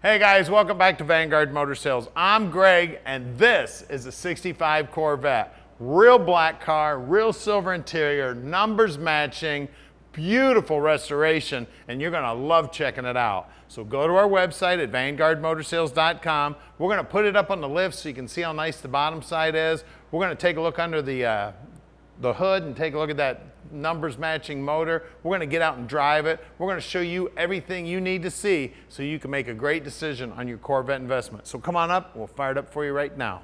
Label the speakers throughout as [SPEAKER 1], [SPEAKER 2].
[SPEAKER 1] Hey guys, welcome back to Vanguard Motor Sales. I'm Greg, and this is a 65 Corvette. Real black car, real silver interior, numbers matching, beautiful restoration, and you're gonna love checking it out. So go to our website at vanguardmotorsales.com. We're gonna put it up on the lift so you can see how nice the bottom side is. We're gonna take a look under the hood and take a look at that numbers matching motor. We're going to get out and drive it. We're going to show you everything you need to see so you can make a great decision on your Corvette investment. So come on up, we'll fire it up for you right now.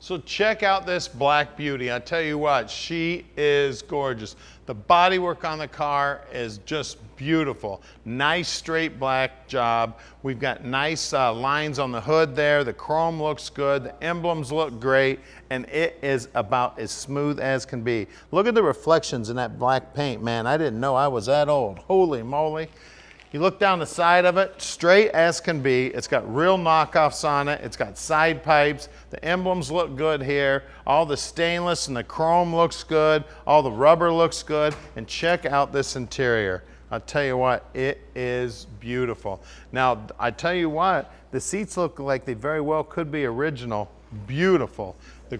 [SPEAKER 1] So check out this black beauty. I tell you what, she is gorgeous. The bodywork on the car is just beautiful. Nice straight black job. We've got nice lines on the hood there. The chrome looks good. The emblems look great. And it is about as smooth as can be. Look at the reflections in that black paint, man. I didn't know I was that old. Holy moly. You look down the side of it, straight as can be. It's got real knockoffs on it. It's got side pipes. The emblems look good here. All the stainless and the chrome looks good. All the rubber looks good. And check out this interior. I'll tell you what, it is beautiful. Now, I tell you what, the seats look like they very well could be original. Beautiful. The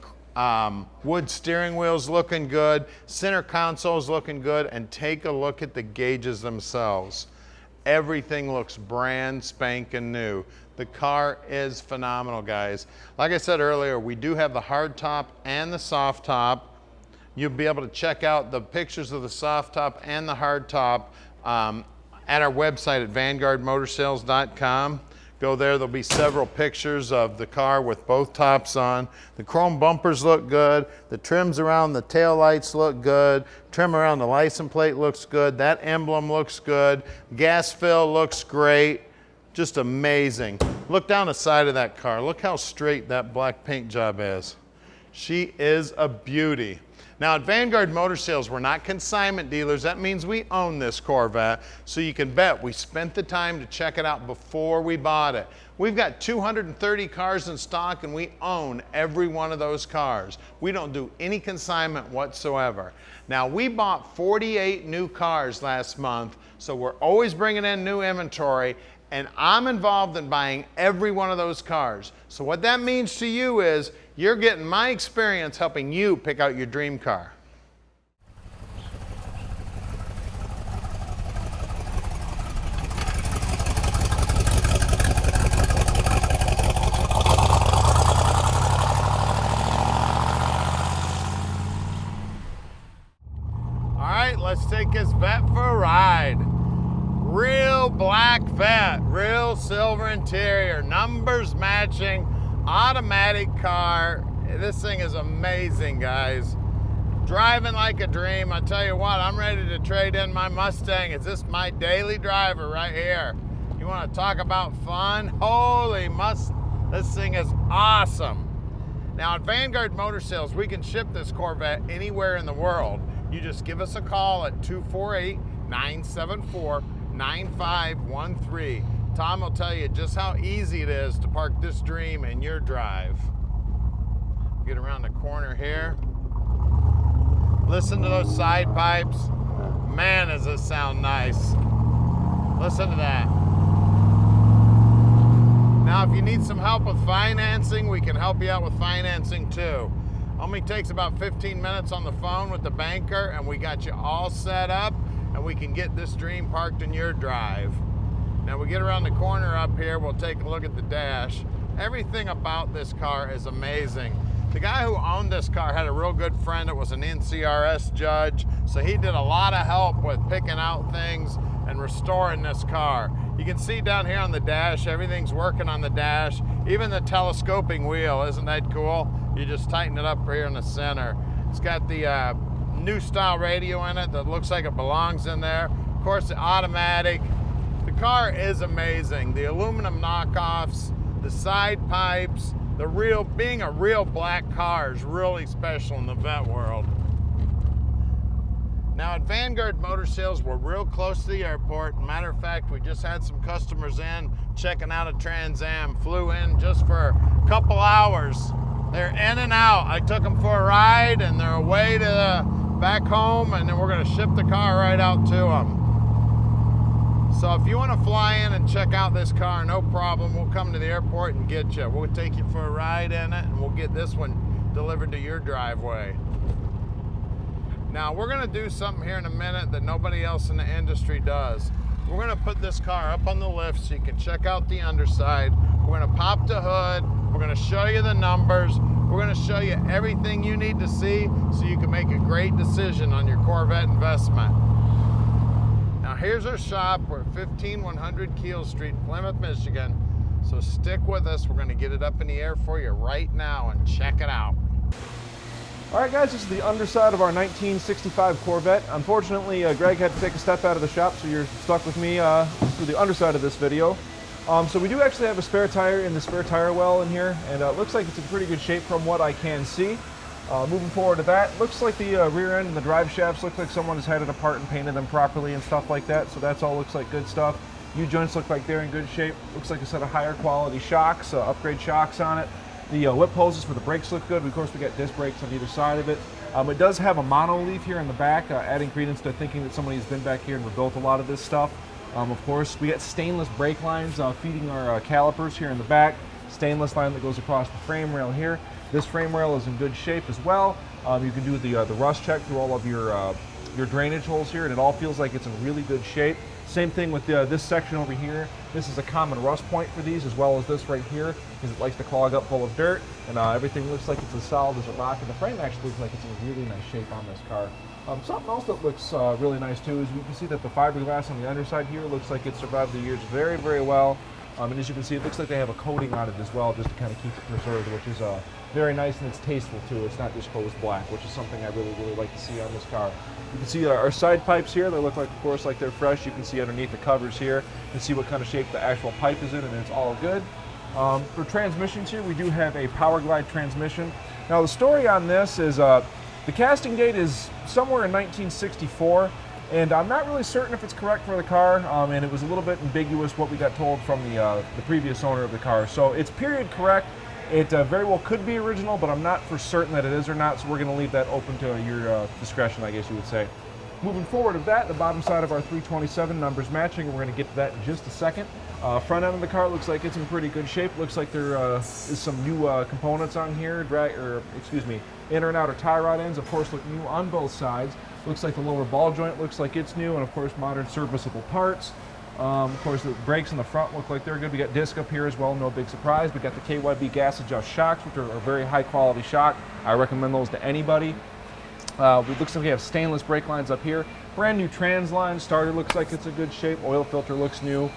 [SPEAKER 1] wood steering wheel's looking good. Center console's looking good. And take a look at the gauges themselves. Everything looks brand spanking new. The car is phenomenal, guys. Like I said earlier, we do have the hard top and the soft top. You'll be able to check out the pictures of the soft top and the hard top at our website at vanguardmotorsales.com. Go there, there'll be several pictures of the car with both tops on. The chrome bumpers look good. The trims around the tail lights look good. Trim around the license plate looks good. That emblem looks good. Gas fill looks great. Just amazing. Look down the side of that car. Look how straight that black paint job is. She is a beauty. Now at Vanguard Motor Sales, we're not consignment dealers. That means we own this Corvette. So you can bet we spent the time to check it out before we bought it. We've got 230 cars in stock and we own every one of those cars. We don't do any consignment whatsoever. Now we bought 48 new cars last month, so we're always bringing in new inventory, and I'm involved in buying every one of those cars. So what that means to you is you're getting my experience helping you pick out your dream car. All right, let's take this Vette for a ride. Real black Vette, real silver interior, numbers matching, automatic car. This thing is amazing, guys. Driving like a dream. I tell you what, I'm ready to trade in my Mustang. It's just my daily driver right here. You want to talk about fun? Holy this thing is awesome. Now at Vanguard Motor Sales, we can ship this Corvette anywhere in the world. You just give us a call at 248-974-9513. Tom will tell you just how easy it is to park this dream in your drive. Get around the corner here. Listen to those side pipes. Man, does this sound nice. Listen to that. Now, if you need some help with financing, we can help you out with financing too. Only takes about 15 minutes on the phone with the banker, and we got you all set up, and we can get this dream parked in your drive. Now we get around the corner up here, we'll take a look at the dash. Everything about this car is amazing. The guy who owned this car had a real good friend that was an NCRS judge, so he did a lot of help with picking out things and restoring this car. You can see down here on the dash, everything's working on the dash. Even the telescoping wheel, isn't that cool? You just tighten it up here in the center. It's got the new style radio in it that looks like it belongs in there. Of course, the automatic. The car is amazing. The aluminum knockoffs, the side pipes, being a real black car is really special in the Vette world. Now at Vanguard Motor Sales, we're real close to the airport. Matter of fact, we just had some customers in checking out a Trans Am, flew in just for a couple hours. They're in and out. I took them for a ride and they're away to back home, and then we're gonna ship the car right out to them. So if you wanna fly in and check out this car, no problem. We'll come to the airport and get you. We'll take you for a ride in it and we'll get this one delivered to your driveway. Now we're gonna do something here in a minute that nobody else in the industry does. We're gonna put this car up on the lift so you can check out the underside. We're gonna pop the hood. We're gonna show you the numbers. We're gonna show you everything you need to see so you can make a great decision on your Corvette investment. Now here's our shop. We're at 15100 Keel Street, Plymouth, Michigan. So stick with us. We're gonna get it up in the air for you right now and check it out.
[SPEAKER 2] All right, guys, this is the underside of our 1965 Corvette. Unfortunately, Greg had to take a step out of the shop, so you're stuck with me through the underside of this video. So we do actually have a spare tire in the spare tire well in here, and it looks like it's in pretty good shape from what I can see. Moving forward to that, looks like the rear end and the drive shafts look like someone has had it apart and painted them properly and stuff like that, so that's all looks like good stuff. U-joints look like they're in good shape. Looks like a set of higher quality shocks, upgrade shocks on it. The whip hoses for the brakes look good. Of course, we got disc brakes on either side of it. It does have a mono leaf here in the back, adding credence to thinking that somebody's been back here and rebuilt a lot of this stuff. Of course, we got stainless brake lines feeding our calipers here in the back. Stainless line that goes across the frame rail here. This frame rail is in good shape as well. You can do the rust check through all of your drainage holes here, and it all feels like it's in really good shape. Same thing with this section over here. This is a common rust point for these, as well as this right here, because it likes to clog up full of dirt, and everything looks like it's as solid as a rock, and the frame actually looks like it's in really nice shape on this car. Something else that looks really nice too is you can see that the fiberglass on the underside here looks like it survived the years very, very well. And as you can see, it looks like they have a coating on it as well, just to kind of keep it preserved, which is very nice, and it's tasteful too. It's not just hosed black, which is something I really, really like to see on this car. You can see our side pipes here. They look like, of course, like they're fresh. You can see underneath the covers here. You can see what kind of shape the actual pipe is in, and it's all good. For transmissions here, we do have a Power Glide transmission. Now the story on this is the casting date is somewhere in 1964. And I'm not really certain if it's correct for the car, and it was a little bit ambiguous what we got told from the previous owner of the car. So it's period correct. It very well could be original, but I'm not for certain that it is or not, so we're going to leave that open to your discretion, I guess you would say. Moving forward of that, the bottom side of our 327 numbers matching, and we're going to get to that in just a second. Front end of the car looks like it's in pretty good shape. Looks like there is some new components on here, inner and outer tie rod ends, of course, look new on both sides. Looks like the lower ball joint looks like it's new, and of course modern serviceable parts. Of course the brakes in the front look like they're good. We got disc up here as well, no big surprise. We got the KYB gas adjust shocks, which are a very high quality shock. I recommend those to anybody. It looks like we have stainless brake lines up here. Brand new trans line, starter looks like it's in good shape. Oil filter looks new.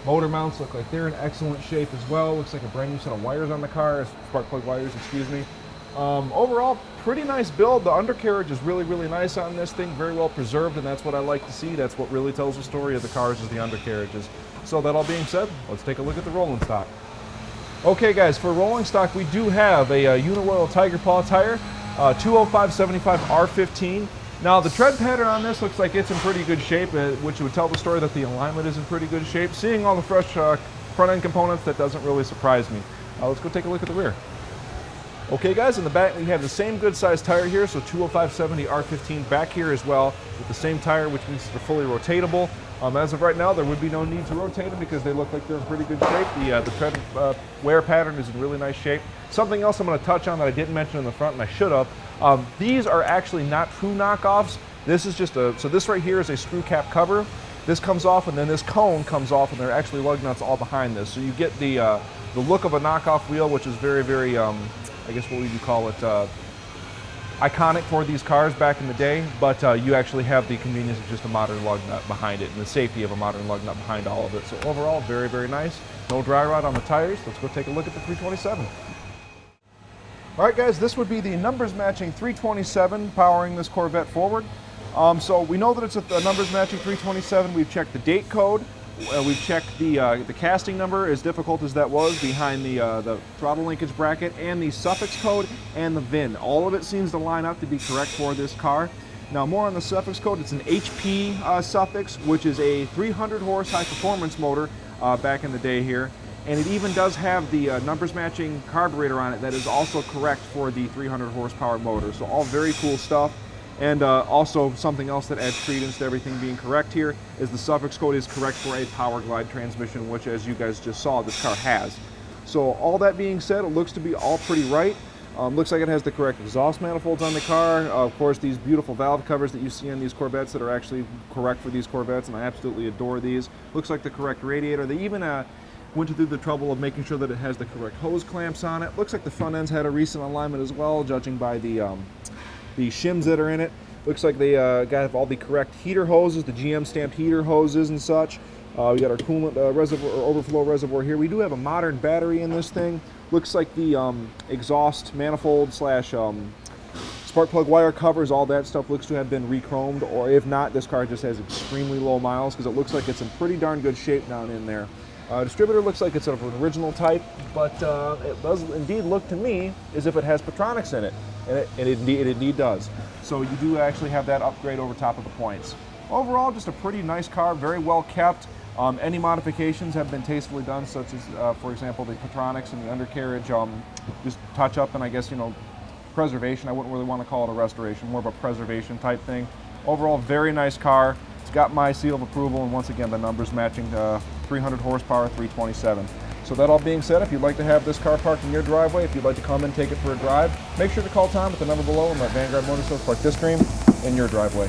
[SPEAKER 2] Motor mounts look like they're in excellent shape as well. Looks like a brand new set of wires on the car, spark plug wires, excuse me. Overall, pretty nice build. The undercarriage is really, really nice on this thing, very well preserved, and that's what I like to see. That's what really tells the story of the cars, is the undercarriages. So that all being said, let's take a look at the rolling stock. Okay guys, for rolling stock, we do have a Uniroyal Tiger Paw tire, 205/75 R15. Now the tread pattern on this looks like it's in pretty good shape, which would tell the story that the alignment is in pretty good shape. Seeing all the fresh front end components, that doesn't really surprise me. Let's go take a look at the rear. Okay guys, in the back we have the same good size tire here, so 205/70 R15 back here as well, with the same tire, which means they're fully rotatable. As of right now, there would be no need to rotate them because they look like they're in pretty good shape. The tread wear pattern is in really nice shape. Something else I'm going to touch on that I didn't mention in the front, and I should have. These are actually not true knockoffs. This is just so this right here is a screw cap cover. This comes off, and then this cone comes off, and they're actually lug nuts all behind this. So you get the look of a knockoff wheel, which is very, very I guess what would you call it, iconic for these cars back in the day, but you actually have the convenience of just a modern lug nut behind it and the safety of a modern lug nut behind all of it. So overall, very, very nice. No dry rot on the tires. Let's go take a look at the 327. All right guys, this would be the numbers matching 327 powering this Corvette forward. So we know that it's a numbers matching 327. We've checked the date code. We've checked the casting number, as difficult as that was, behind the throttle linkage bracket, and the suffix code and the VIN. All of it seems to line up to be correct for this car. Now more on the suffix code, it's an HP suffix, which is a 300 horse high performance motor back in the day here. And it even does have the numbers matching carburetor on it that is also correct for the 300 horsepower motor. So all very cool stuff. And also something else that adds credence to everything being correct here is the suffix code is correct for a Power Glide transmission, which, as you guys just saw, this car has. So all that being said, it looks to be all pretty right. Looks like it has the correct exhaust manifolds on the car. Of course, these beautiful valve covers that you see on these Corvettes that are actually correct for these Corvettes, and I absolutely adore these. Looks like the correct radiator. They even went through the trouble of making sure that it has the correct hose clamps on it. Looks like the front end's had a recent alignment as well, judging by the shims that are in it. Looks like they got all the correct heater hoses, the GM stamped heater hoses and such. We got our coolant reservoir or overflow reservoir here. We do have a modern battery in this thing. Looks like the exhaust manifold slash spark plug wire covers, all that stuff looks to have been re-chromed, or if not, this car just has extremely low miles because it looks like it's in pretty darn good shape down in there. Distributor looks like it's of an original type, but it does indeed look to me as if it has Petronics in it, and it indeed does. So you do actually have that upgrade over top of the points. Overall, just a pretty nice car, very well kept. Any modifications have been tastefully done, such as, for example, the Petronics and the undercarriage, just touch up and I guess, preservation. I wouldn't really want to call it a restoration, more of a preservation type thing. Overall, very nice car. It's got my seal of approval, and once again, the numbers matching 300 horsepower, 327. So that all being said, if you'd like to have this car parked in your driveway, if you'd like to come and take it for a drive, make sure to call Tom at the number below and let Vanguard Motorsports park this dream in your driveway.